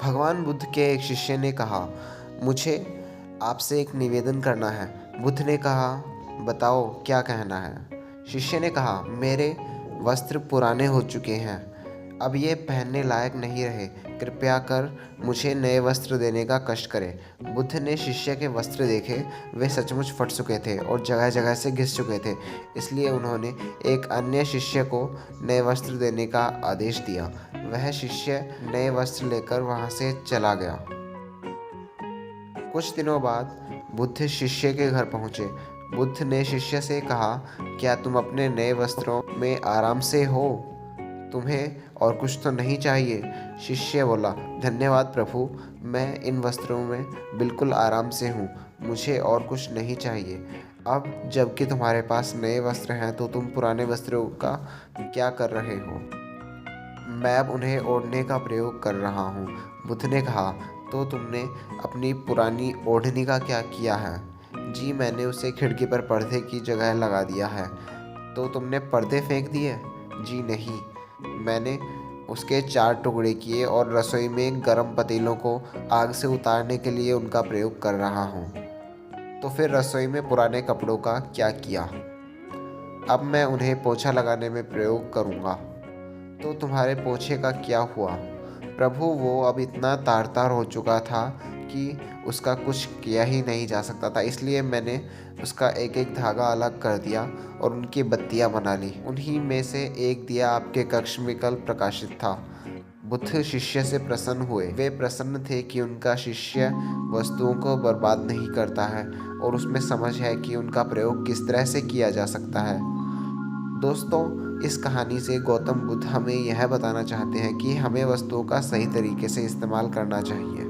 भगवान बुद्ध के एक शिष्य ने कहा, मुझे आपसे एक निवेदन करना है। बुद्ध ने कहा, बताओ क्या कहना है। शिष्य ने कहा, मेरे वस्त्र पुराने हो चुके हैं, अब ये पहनने लायक नहीं रहे, कृपया कर मुझे नए वस्त्र देने का कष्ट करें। बुद्ध ने शिष्य के वस्त्र देखे, वे सचमुच फट चुके थे और जगह जगह से घिस चुके थे। इसलिए उन्होंने एक अन्य शिष्य को नए वस्त्र देने का आदेश दिया। वह शिष्य नए वस्त्र लेकर वहाँ से चला गया। कुछ दिनों बाद बुद्ध शिष्य के घर पहुँचे। बुद्ध ने शिष्य से कहा, क्या तुम अपने नए वस्त्रों में आराम से हो? तुम्हें और कुछ तो नहीं चाहिए? शिष्य बोला, धन्यवाद प्रभु, मैं इन वस्त्रों में बिल्कुल आराम से हूँ, मुझे और कुछ नहीं चाहिए। अब जबकि तुम्हारे पास नए वस्त्र हैं तो तुम पुराने वस्त्रों का क्या कर रहे हो? मैं अब उन्हें ओढ़ने का प्रयोग कर रहा हूँ। बुद्ध ने कहा, तो तुमने अपनी पुरानी ओढ़नी का क्या किया है? जी, मैंने उसे खिड़की पर पर्दे की जगह लगा दिया है। तो तुमने पर्दे फेंक दिए? जी नहीं, मैंने उसके 4 टुकड़े किए और रसोई में गर्म पतीलों को आग से उतारने के लिए उनका प्रयोग कर रहा हूँ। तो फिर रसोई में पुराने कपड़ों का क्या किया? अब मैं उन्हें पोछा लगाने में प्रयोग करूँगा। तो तुम्हारे पोछे का क्या हुआ? प्रभु, वो अब इतना तार-तार हो चुका था कि उसका कुछ किया ही नहीं जा सकता था, इसलिए मैंने उसका एक-एक धागा अलग कर दिया और उनकी बत्तियाँ बना ली। उन्हीं में से एक दिया आपके कक्ष में कल प्रकाशित था। बुद्ध शिष्य से प्रसन्न हुए। वे प्रसन्न थे कि उनका शिष्य वस्तुओं को बर्बाद नहीं करता है और उसमें समझ है कि उनका प्रयोग किस तरह से किया जा सकता है। दोस्तों, इस कहानी से गौतम बुद्ध हमें यह बताना चाहते हैं कि हमें वस्तुओं का सही तरीके से इस्तेमाल करना चाहिए।